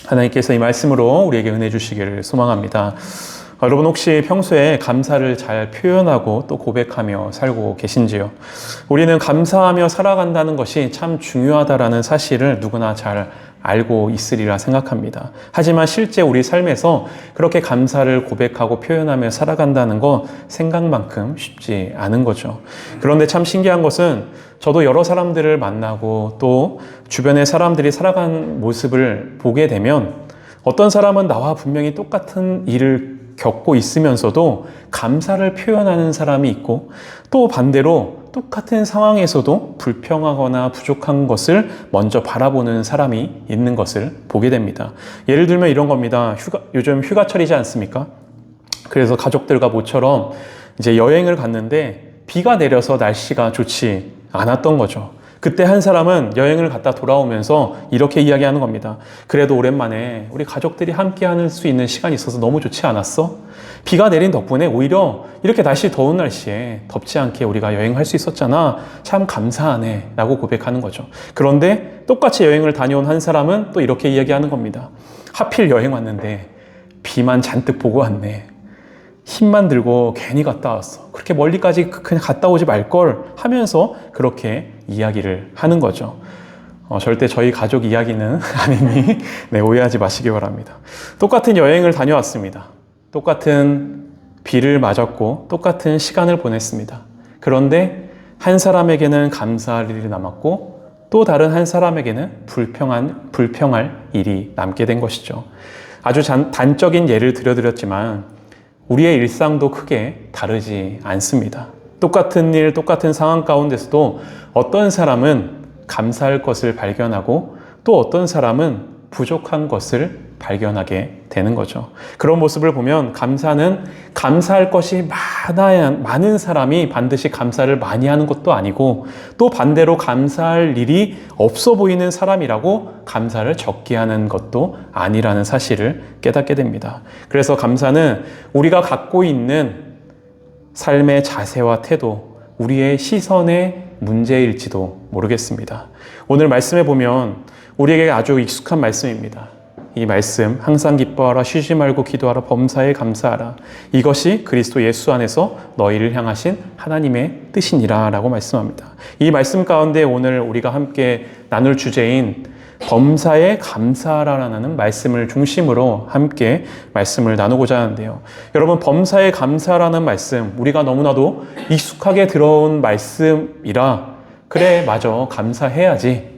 하나님께서 이 말씀으로 우리에게 은혜 주시기를 소망합니다. 여러분 혹시 평소에 감사를 잘 표현하고 또 고백하며 살고 계신지요? 우리는 감사하며 살아간다는 것이 참 중요하다라는 사실을 누구나 잘 알고 있으리라 생각합니다. 하지만 실제 우리 삶에서 그렇게 감사를 고백하고 표현하며 살아간다는 건 생각만큼 쉽지 않은 거죠. 그런데 참 신기한 것은 저도 여러 사람들을 만나고 또 주변의 사람들이 살아가는 모습을 보게 되면 어떤 사람은 나와 분명히 똑같은 일을 겪고 있으면서도 감사를 표현하는 사람이 있고 또 반대로 똑같은 상황에서도 불평하거나 부족한 것을 먼저 바라보는 사람이 있는 것을 보게 됩니다. 예를 들면 이런 겁니다. 요즘 휴가철이지 않습니까? 그래서 가족들과 모처럼 이제 여행을 갔는데 비가 내려서 날씨가 좋지 않았던 거죠. 그때 한 사람은 여행을 갔다 돌아오면서 이렇게 이야기하는 겁니다. 그래도 오랜만에 우리 가족들이 함께 할 수 있는 시간이 있어서 너무 좋지 않았어? 비가 내린 덕분에 오히려 이렇게 날씨 더운 날씨에 덥지 않게 우리가 여행할 수 있었잖아. 참 감사하네 라고 고백하는 거죠. 그런데 똑같이 여행을 다녀온 한 사람은 또 이렇게 이야기하는 겁니다. 하필 여행 왔는데 비만 잔뜩 보고 왔네. 힘만 들고 괜히 갔다 왔어. 그렇게 멀리까지 그냥 갔다 오지 말걸 하면서 그렇게 이야기를 하는 거죠. 절대 저희 가족 이야기는 아니니 네, 오해하지 마시기 바랍니다. 똑같은 여행을 다녀왔습니다. 똑같은 비를 맞았고 똑같은 시간을 보냈습니다. 그런데 한 사람에게는 감사할 일이 남았고 또 다른 한 사람에게는 불평할 일이 남게 된 것이죠. 아주 단적인 예를 들어드렸지만 우리의 일상도 크게 다르지 않습니다. 똑같은 일, 똑같은 상황 가운데서도 어떤 사람은 감사할 것을 발견하고 또 어떤 사람은 부족한 것을 발견하게 되는 거죠. 그런 모습을 보면 감사는 감사할 것이 많은 사람이 반드시 감사를 많이 하는 것도 아니고 또 반대로 감사할 일이 없어 보이는 사람이라고 감사를 적게 하는 것도 아니라는 사실을 깨닫게 됩니다. 그래서 감사는 우리가 갖고 있는 삶의 자세와 태도, 우리의 시선의 문제일지도 모르겠습니다. 오늘 말씀에 보면 우리에게 아주 익숙한 말씀입니다. 이 말씀, 항상 기뻐하라, 쉬지 말고 기도하라, 범사에 감사하라. 이것이 그리스도 예수 안에서 너희를 향하신 하나님의 뜻이니라 라고 말씀합니다. 이 말씀 가운데 오늘 우리가 함께 나눌 주제인 범사에 감사하라라는 말씀을 중심으로 함께 말씀을 나누고자 하는데요. 여러분, 범사에 감사라는 말씀, 우리가 너무나도 익숙하게 들어온 말씀이라 그래, 맞아, 감사해야지.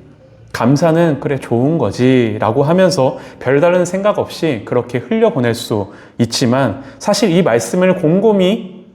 감사는 그래 좋은 거지 라고 하면서 별다른 생각 없이 그렇게 흘려보낼 수 있지만 사실 이 말씀을 곰곰이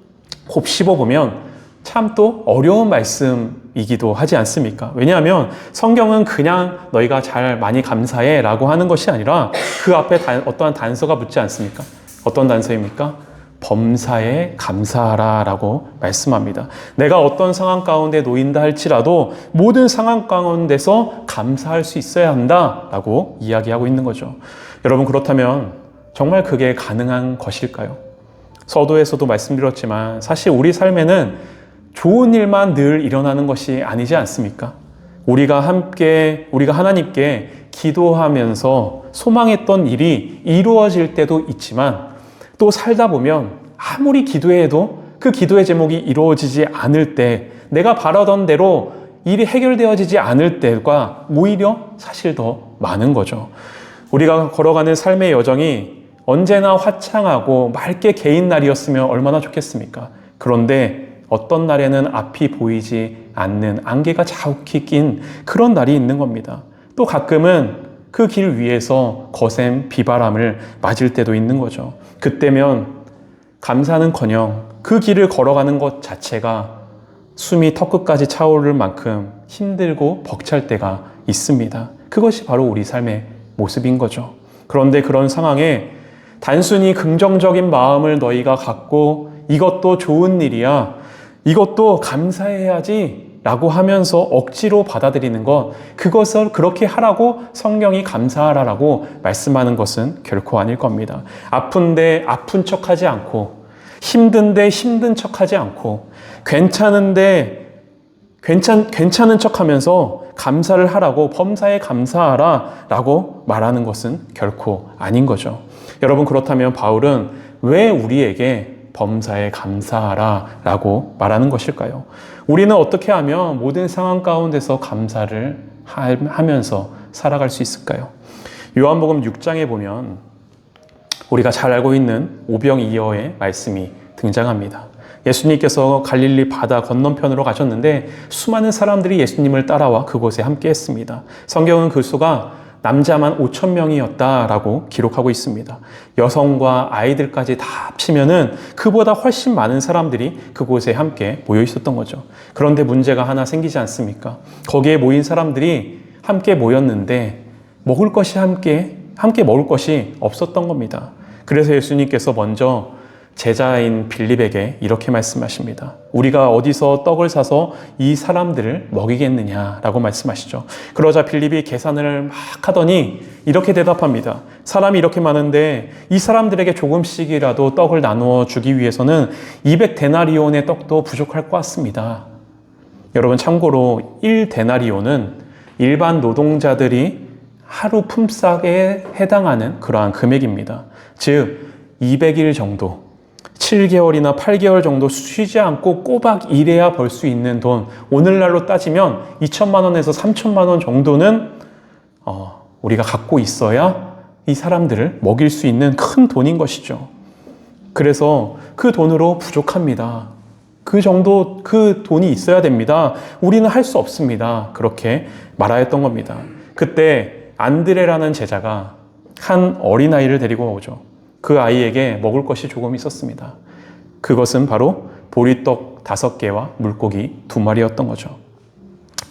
곱씹어보면 참 또 어려운 말씀이기도 하지 않습니까? 왜냐하면 성경은 그냥 너희가 잘 많이 감사해 라고 하는 것이 아니라 그 앞에 어떠한 단서가 붙지 않습니까? 어떤 단서입니까? 범사에 감사하라 라고 말씀합니다. 내가 어떤 상황 가운데 놓인다 할지라도 모든 상황 가운데서 감사할 수 있어야 한다 라고 이야기하고 있는 거죠. 여러분, 그렇다면 정말 그게 가능한 것일까요? 서두에서도 말씀드렸지만 사실 우리 삶에는 좋은 일만 늘 일어나는 것이 아니지 않습니까? 우리가 하나님께 기도하면서 소망했던 일이 이루어질 때도 있지만 또 살다 보면 아무리 기도해도 그 기도의 제목이 이루어지지 않을 때, 내가 바라던 대로 일이 해결되어지지 않을 때가 오히려 사실 더 많은 거죠. 우리가 걸어가는 삶의 여정이 언제나 화창하고 맑게 개인 날이었으면 얼마나 좋겠습니까? 그런데 어떤 날에는 앞이 보이지 않는 안개가 자욱히 낀 그런 날이 있는 겁니다. 또 가끔은 그 길 위에서 거센 비바람을 맞을 때도 있는 거죠. 그때면 감사는커녕 그 길을 걸어가는 것 자체가 숨이 턱끝까지 차오를 만큼 힘들고 벅찰 때가 있습니다. 그것이 바로 우리 삶의 모습인 거죠. 그런데 그런 상황에 단순히 긍정적인 마음을 너희가 갖고 이것도 좋은 일이야, 이것도 감사해야지 라고 하면서 억지로 받아들이는 것, 그것을 그렇게 하라고 성경이 감사하라라고 말씀하는 것은 결코 아닐 겁니다. 아픈데 아픈 척하지 않고, 힘든데 힘든 척하지 않고, 괜찮은 척하면서 감사를 하라고 범사에 감사하라 라고 말하는 것은 결코 아닌 거죠. 여러분, 그렇다면 바울은 왜 우리에게 범사에 감사하라 라고 말하는 것일까요? 우리는 어떻게 하면 모든 상황 가운데서 감사를 하면서 살아갈 수 있을까요? 요한복음 6장에 보면 우리가 잘 알고 있는 오병이어의 말씀이 등장합니다. 예수님께서 갈릴리 바다 건너편으로 가셨는데 수많은 사람들이 예수님을 따라와 그곳에 함께 했습니다. 성경은 그 수가 남자만 5,000명이었다라고 기록하고 있습니다. 여성과 아이들까지 다 합치면은 그보다 훨씬 많은 사람들이 그곳에 함께 모여 있었던 거죠. 그런데 문제가 하나 생기지 않습니까? 거기에 모인 사람들이 함께 모였는데 먹을 것이 함께 먹을 것이 없었던 겁니다. 그래서 예수님께서 먼저 제자인 빌립에게 이렇게 말씀하십니다. 우리가 어디서 떡을 사서 이 사람들을 먹이겠느냐라고 말씀하시죠. 그러자 빌립이 계산을 막 하더니 이렇게 대답합니다. 사람이 이렇게 많은데 이 사람들에게 조금씩이라도 떡을 나누어 주기 위해서는 200데나리온의 떡도 부족할 것 같습니다. 여러분, 참고로 1데나리온은 일반 노동자들이 하루 품삯에 해당하는 그러한 금액입니다. 즉 200일 정도, 7개월이나 8개월 정도 쉬지 않고 꼬박 일해야 벌 수 있는 돈, 오늘날로 따지면 2천만 원에서 3천만 원 정도는 우리가 갖고 있어야 이 사람들을 먹일 수 있는 큰 돈인 것이죠. 그래서 그 돈으로 부족합니다. 그 돈이 있어야 됩니다. 우리는 할 수 없습니다. 그렇게 말하였던 겁니다. 그때 안드레라는 제자가 한 어린아이를 데리고 오죠. 그 아이에게 먹을 것이 조금 있었습니다. 그것은 바로 보리떡 5개와 물고기 2마리였던 거죠.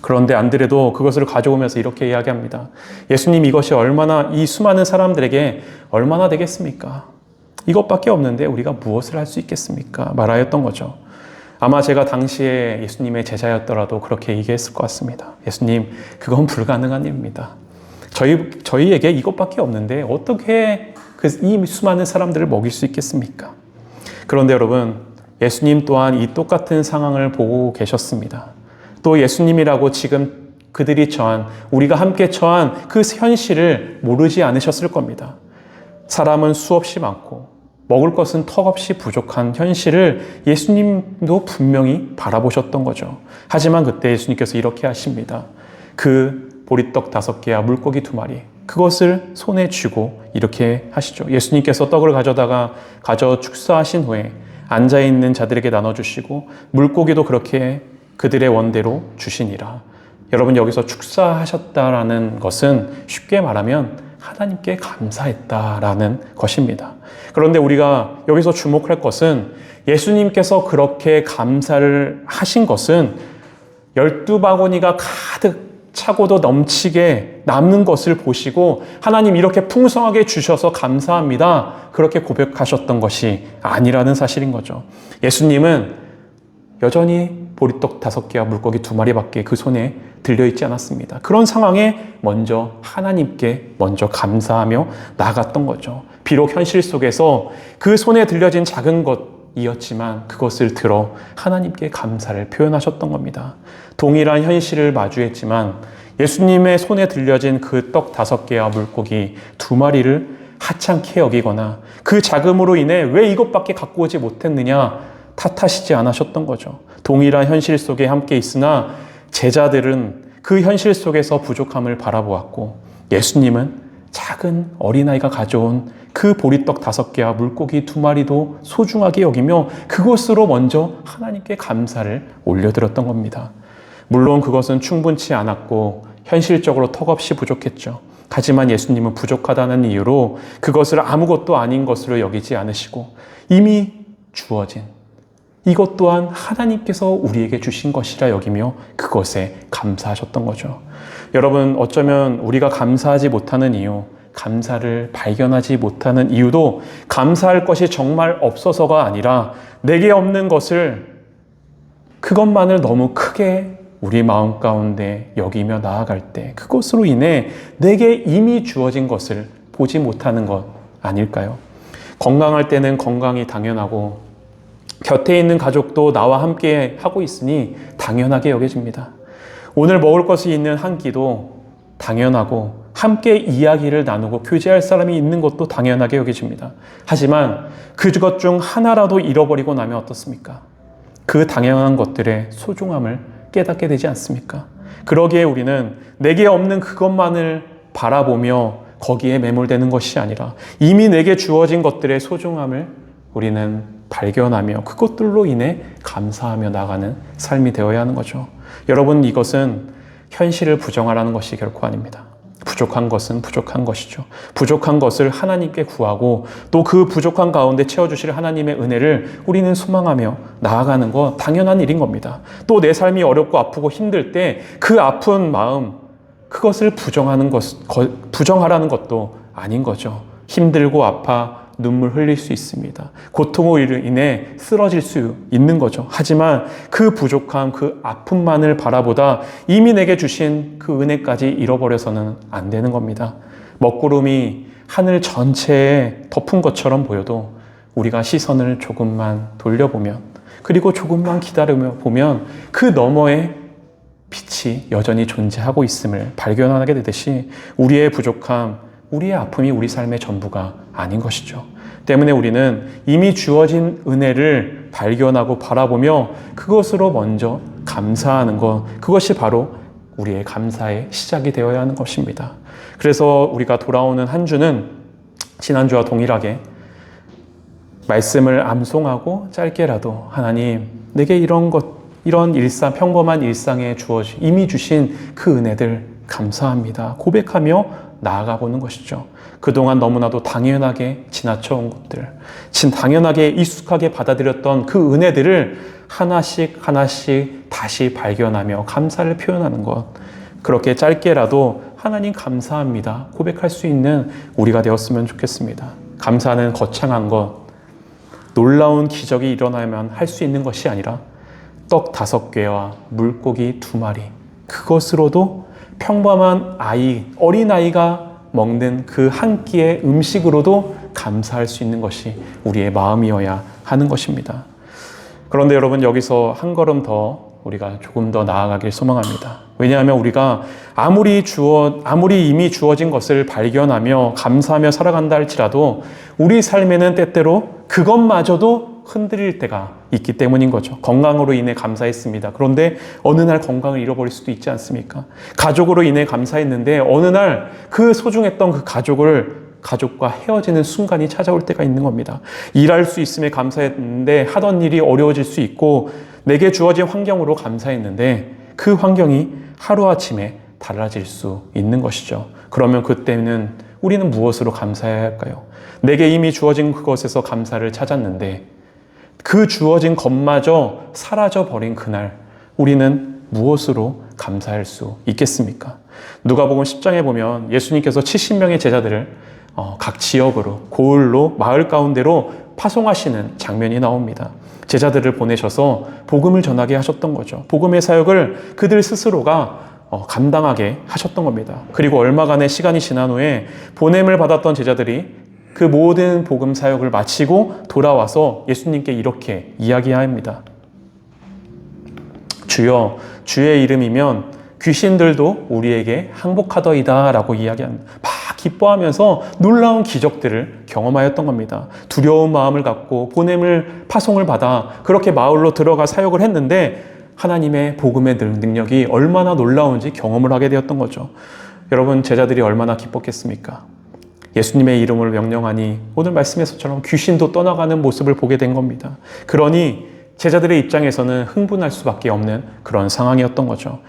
그런데 안드레도 그것을 가져오면서 이렇게 이야기합니다. 예수님, 이것이 이 수많은 사람들에게 얼마나 되겠습니까? 이것밖에 없는데 우리가 무엇을 할 수 있겠습니까? 말하였던 거죠. 아마 제가 당시에 예수님의 제자였더라도 그렇게 얘기했을 것 같습니다. 예수님, 그건 불가능한 일입니다. 저희에게 이것밖에 없는데 어떻게 이 수많은 사람들을 먹일 수 있겠습니까? 그런데 여러분, 예수님 또한 이 똑같은 상황을 보고 계셨습니다. 또 예수님이라고 지금 그들이 우리가 함께 처한 그 현실을 모르지 않으셨을 겁니다. 사람은 수없이 많고 먹을 것은 턱없이 부족한 현실을 예수님도 분명히 바라보셨던 거죠. 하지만 그때 예수님께서 이렇게 하십니다. 그 보리떡 5개와 물고기 2마리, 그것을 손에 쥐고 이렇게 하시죠. 예수님께서 떡을 가져 축사하신 후에 앉아있는 자들에게 나눠주시고 물고기도 그렇게 그들의 원대로 주시니라. 여러분, 여기서 축사하셨다라는 것은 쉽게 말하면 하나님께 감사했다라는 것입니다. 그런데 우리가 여기서 주목할 것은 예수님께서 그렇게 감사를 하신 것은 12바구니가 가득 차고도 넘치게 남는 것을 보시고 하나님 이렇게 풍성하게 주셔서 감사합니다, 그렇게 고백하셨던 것이 아니라는 사실인 거죠. 예수님은 여전히 보리떡 5개와 물고기 2마리밖에 그 손에 들려있지 않았습니다. 그런 상황에 하나님께 먼저 감사하며 나아갔던 거죠. 비록 현실 속에서 그 손에 들려진 작은 것이었지만 그것을 들어 하나님께 감사를 표현하셨던 겁니다. 동일한 현실을 마주했지만 예수님의 손에 들려진 그 떡 5개와 물고기 2마리를 하찮게 여기거나 그 자금으로 인해 왜 이것밖에 갖고 오지 못했느냐 탓하시지 않으셨던 거죠. 동일한 현실 속에 함께 있으나 제자들은 그 현실 속에서 부족함을 바라보았고 예수님은 작은 어린아이가 가져온 그 보리떡 5개와 물고기 2마리도 소중하게 여기며 그것으로 먼저 하나님께 감사를 올려드렸던 겁니다. 물론 그것은 충분치 않았고 현실적으로 턱없이 부족했죠. 하지만 예수님은 부족하다는 이유로 그것을 아무것도 아닌 것으로 여기지 않으시고 이미 주어진 이것 또한 하나님께서 우리에게 주신 것이라 여기며 그것에 감사하셨던 거죠. 여러분, 어쩌면 우리가 감사하지 못하는 이유, 감사를 발견하지 못하는 이유도 감사할 것이 정말 없어서가 아니라 내게 없는 것을, 그것만을 너무 크게 우리 마음 가운데 여기며 나아갈 때 그것으로 인해 내게 이미 주어진 것을 보지 못하는 것 아닐까요? 건강할 때는 건강이 당연하고 곁에 있는 가족도 나와 함께 하고 있으니 당연하게 여겨집니다. 오늘 먹을 것이 있는 한 끼도 당연하고 함께 이야기를 나누고 교제할 사람이 있는 것도 당연하게 여겨집니다. 하지만 그것 중 하나라도 잃어버리고 나면 어떻습니까? 그 당연한 것들의 소중함을 깨닫게 되지 않습니까? 그러기에 우리는 내게 없는 그것만을 바라보며 거기에 매몰되는 것이 아니라 이미 내게 주어진 것들의 소중함을 우리는 발견하며 그것들로 인해 감사하며 나가는 삶이 되어야 하는 거죠. 여러분, 이것은 현실을 부정하라는 것이 결코 아닙니다. 부족한 것은 부족한 것이죠. 부족한 것을 하나님께 구하고 또 그 부족한 가운데 채워주실 하나님의 은혜를 우리는 소망하며 나아가는 것 당연한 일인 겁니다. 또 내 삶이 어렵고 아프고 힘들 때 그 아픈 마음, 그것을 부정하라는 것도 아닌 거죠. 힘들고 아파 눈물 흘릴 수 있습니다. 고통으로 인해 쓰러질 수 있는 거죠. 하지만 그 부족함, 그 아픔만을 바라보다 이미 내게 주신 그 은혜까지 잃어버려서는 안 되는 겁니다. 먹구름이 하늘 전체에 덮은 것처럼 보여도 우리가 시선을 조금만 돌려보면, 그리고 조금만 기다리며 보면 그 너머에 빛이 여전히 존재하고 있음을 발견하게 되듯이 우리의 부족함, 우리의 아픔이 우리 삶의 전부가 아닌 것이죠. 때문에 우리는 이미 주어진 은혜를 발견하고 바라보며 그것으로 먼저 감사하는 것, 그것이 바로 우리의 감사의 시작이 되어야 하는 것입니다. 그래서 우리가 돌아오는 한 주는 지난주와 동일하게 말씀을 암송하고 짧게라도 하나님, 내게 이런 일상, 평범한 일상에 이미 주신 그 은혜들 감사합니다 고백하며 나아가보는 것이죠. 그동안 너무나도 당연하게 지나쳐온 것들, 당연하게 익숙하게 받아들였던 그 은혜들을 하나씩 다시 발견하며 감사를 표현하는 것, 그렇게 짧게라도 하나님 감사합니다 고백할 수 있는 우리가 되었으면 좋겠습니다. 감사는 거창한 것, 놀라운 기적이 일어나면 할 수 있는 것이 아니라 떡 5개와 물고기 2마리, 그것으로도 평범한 어린아이가 먹는 그 한 끼의 음식으로도 감사할 수 있는 것이 우리의 마음이어야 하는 것입니다. 그런데 여러분, 여기서 한 걸음 더 우리가 조금 더 나아가길 소망합니다. 왜냐하면 우리가 아무리 이미 주어진 것을 발견하며 감사하며 살아간다 할지라도 우리 삶에는 때때로 그것마저도 흔들릴 때가 있기 때문인 거죠. 건강으로 인해 감사했습니다. 그런데 어느 날 건강을 잃어버릴 수도 있지 않습니까? 가족으로 인해 감사했는데 어느 날 그 소중했던 그 가족과 헤어지는 순간이 찾아올 때가 있는 겁니다. 일할 수 있음에 감사했는데 하던 일이 어려워질 수 있고, 내게 주어진 환경으로 감사했는데 그 환경이 하루아침에 달라질 수 있는 것이죠. 그러면 그때는 우리는 무엇으로 감사해야 할까요? 내게 이미 주어진 그것에서 감사를 찾았는데 그 주어진 것마저 사라져버린 그날, 우리는 무엇으로 감사할 수 있겠습니까? 누가복음 10장에 보면 예수님께서 70명의 제자들을 각 지역으로, 고을로, 마을 가운데로 파송하시는 장면이 나옵니다. 제자들을 보내셔서 복음을 전하게 하셨던 거죠. 복음의 사역을 그들 스스로가 감당하게 하셨던 겁니다. 그리고 얼마간의 시간이 지난 후에 보냄을 받았던 제자들이 그 모든 복음 사역을 마치고 돌아와서 예수님께 이렇게 이야기합니다. 주여, 주의 이름이면 귀신들도 우리에게 항복하더이다 라고 이야기합니다. 막 기뻐하면서 놀라운 기적들을 경험하였던 겁니다. 두려운 마음을 갖고 파송을 받아 그렇게 마을로 들어가 사역을 했는데 하나님의 복음의 능력이 얼마나 놀라운지 경험을 하게 되었던 거죠. 여러분, 제자들이 얼마나 기뻤겠습니까? 예수님의 이름을 명령하니 오늘 말씀에서처럼 귀신도 떠나가는 모습을 보게 된 겁니다. 그러니 제자들의 입장에서는 흥분할 수밖에 없는 그런 상황이었던 거죠.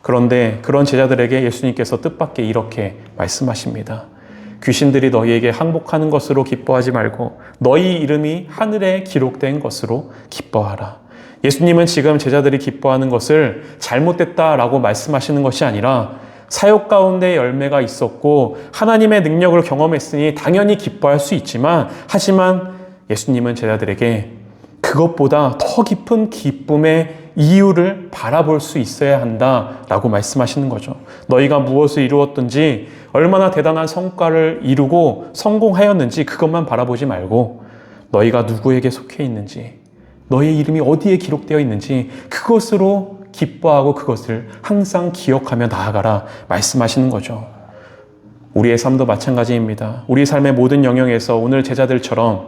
그런데 그런 제자들에게 예수님께서 뜻밖의 이렇게 말씀하십니다. 귀신들이 너희에게 항복하는 것으로 기뻐하지 말고 너희 이름이 하늘에 기록된 것으로 기뻐하라. 예수님은 지금 제자들이 기뻐하는 것을 잘못됐다라고 말씀하시는 것이 아니라 사역 가운데 열매가 있었고 하나님의 능력을 경험했으니 당연히 기뻐할 수 있지만, 하지만 예수님은 제자들에게 그것보다 더 깊은 기쁨의 이유를 바라볼 수 있어야 한다라고 말씀하시는 거죠. 너희가 무엇을 이루었든지 얼마나 대단한 성과를 이루고 성공하였는지 그것만 바라보지 말고 너희가 누구에게 속해 있는지, 너희의 이름이 어디에 기록되어 있는지 그것으로 기뻐하고 그것을 항상 기억하며 나아가라 말씀하시는 거죠. 우리의 삶도 마찬가지입니다. 우리 삶의 모든 영역에서 오늘 제자들처럼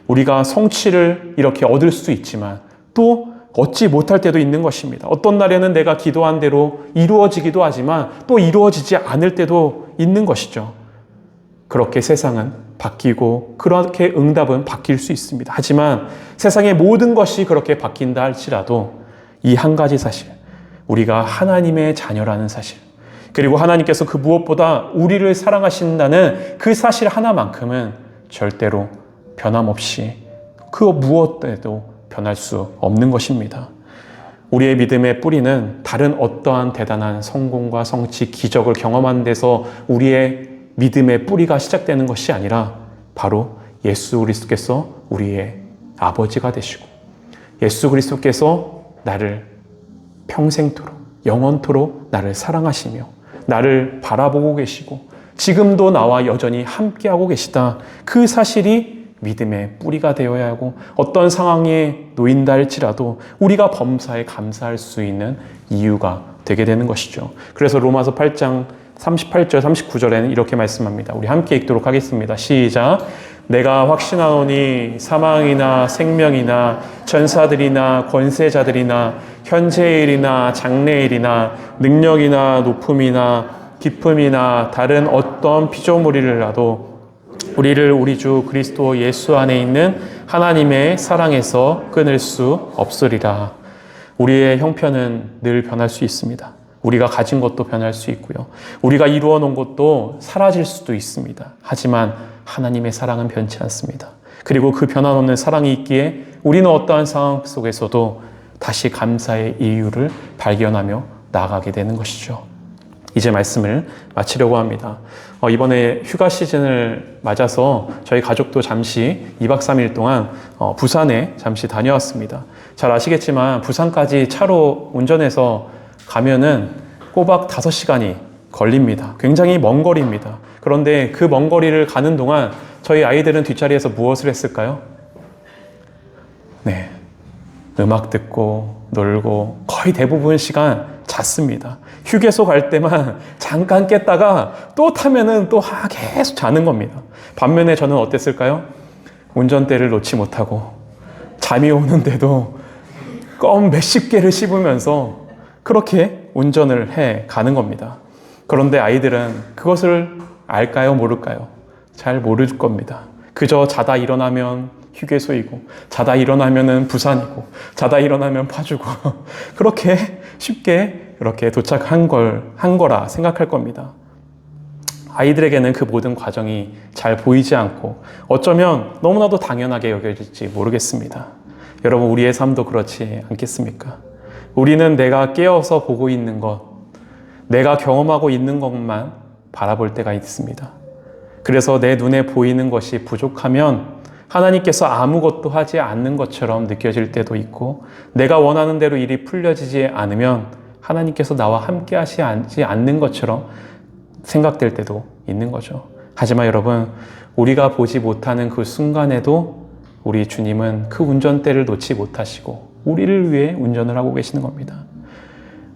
우리가 성취를 이렇게 얻을 수도 있지만 또 얻지 못할 때도 있는 것입니다. 어떤 날에는 내가 기도한 대로 이루어지기도 하지만 또 이루어지지 않을 때도 있는 것이죠. 그렇게 세상은 바뀌고 그렇게 응답은 바뀔 수 있습니다. 하지만 세상의 모든 것이 그렇게 바뀐다 할지라도 이 한 가지 사실, 우리가 하나님의 자녀라는 사실, 그리고 하나님께서 그 무엇보다 우리를 사랑하신다는 그 사실 하나만큼은 절대로 변함없이 그 무엇에도 변할 수 없는 것입니다. 우리의 믿음의 뿌리는 다른 어떠한 대단한 성공과 성취, 기적을 경험하는 데서 우리의 믿음의 뿌리가 시작되는 것이 아니라 바로 예수 그리스도께서 우리의 아버지가 되시고 예수 그리스도께서 나를 평생토록, 영원토록 나를 사랑하시며 나를 바라보고 계시고 지금도 나와 여전히 함께하고 계시다. 그 사실이 믿음의 뿌리가 되어야 하고 어떤 상황에 놓인다 할지라도 우리가 범사에 감사할 수 있는 이유가 되게 되는 것이죠. 그래서 로마서 8장 38절, 39절에는 이렇게 말씀합니다. 우리 함께 읽도록 하겠습니다. 시작! 내가 확신하노니 사망이나 생명이나 전사들이나 권세자들이나 현재일이나 장래일이나 능력이나 높음이나 깊음이나 다른 어떤 피조물이라도 우리를 우리 주 그리스도 예수 안에 있는 하나님의 사랑에서 끊을 수 없으리라. 우리의 형편은 늘 변할 수 있습니다. 우리가 가진 것도 변할 수 있고요. 우리가 이루어 놓은 것도 사라질 수도 있습니다. 하지만 하나님의 사랑은 변치 않습니다. 그리고 그 변함없는 사랑이 있기에 우리는 어떠한 상황 속에서도 다시 감사의 이유를 발견하며 나아가게 되는 것이죠. 이제 말씀을 마치려고 합니다. 이번에 휴가 시즌을 맞아서 저희 가족도 잠시 2박 3일 동안 부산에 잠시 다녀왔습니다. 잘 아시겠지만 부산까지 차로 운전해서 가면은 꼬박 5시간이 걸립니다. 굉장히 먼 거리입니다. 그런데 그 먼 거리를 가는 동안 저희 아이들은 뒷자리에서 무엇을 했을까요? 네, 음악 듣고 놀고 거의 대부분 시간 잤습니다. 휴게소 갈 때만 잠깐 깼다가 또 타면은 또 계속 자는 겁니다. 반면에 저는 어땠을까요? 운전대를 놓지 못하고 잠이 오는데도 껌 몇십 개를 씹으면서 그렇게 운전을 해 가는 겁니다. 그런데 아이들은 그것을 알까요? 모를까요? 잘 모를 겁니다. 그저 자다 일어나면 휴게소이고 자다 일어나면은 부산이고 자다 일어나면 파주고 그렇게 쉽게 그렇게 도착한 거라 생각할 겁니다. 아이들에게는 그 모든 과정이 잘 보이지 않고 어쩌면 너무나도 당연하게 여겨질지 모르겠습니다. 여러분, 우리의 삶도 그렇지 않겠습니까? 우리는 내가 깨어서 보고 있는 것, 내가 경험하고 있는 것만 바라볼 때가 있습니다. 그래서 내 눈에 보이는 것이 부족하면 하나님께서 아무것도 하지 않는 것처럼 느껴질 때도 있고, 내가 원하는 대로 일이 풀려지지 않으면 하나님께서 나와 함께 하시지 않는 것처럼 생각될 때도 있는 거죠. 하지만 여러분, 우리가 보지 못하는 그 순간에도 우리 주님은 그 운전대를 놓지 못하시고 우리를 위해 운전을 하고 계시는 겁니다.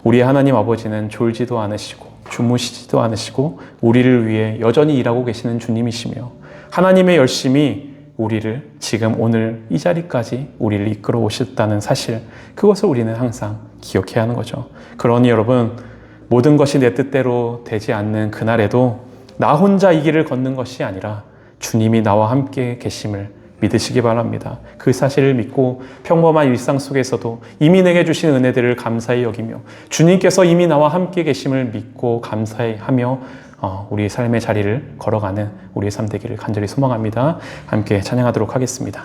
우리 하나님 아버지는 졸지도 않으시고 주무시지도 않으시고 우리를 위해 여전히 일하고 계시는 주님이시며, 하나님의 열심이 우리를 지금 오늘 이 자리까지 우리를 이끌어 오셨다는 사실, 그것을 우리는 항상 기억해야 하는 거죠. 그러니 여러분, 모든 것이 내 뜻대로 되지 않는 그날에도 나 혼자 이 길을 걷는 것이 아니라 주님이 나와 함께 계심을 믿으시기 바랍니다. 그 사실을 믿고 평범한 일상 속에서도 이미 내게 주신 은혜들을 감사히 여기며 주님께서 이미 나와 함께 계심을 믿고 감사히 하며 우리의 삶의 자리를 걸어가는 우리의 삶 되기를 간절히 소망합니다. 함께 찬양하도록 하겠습니다.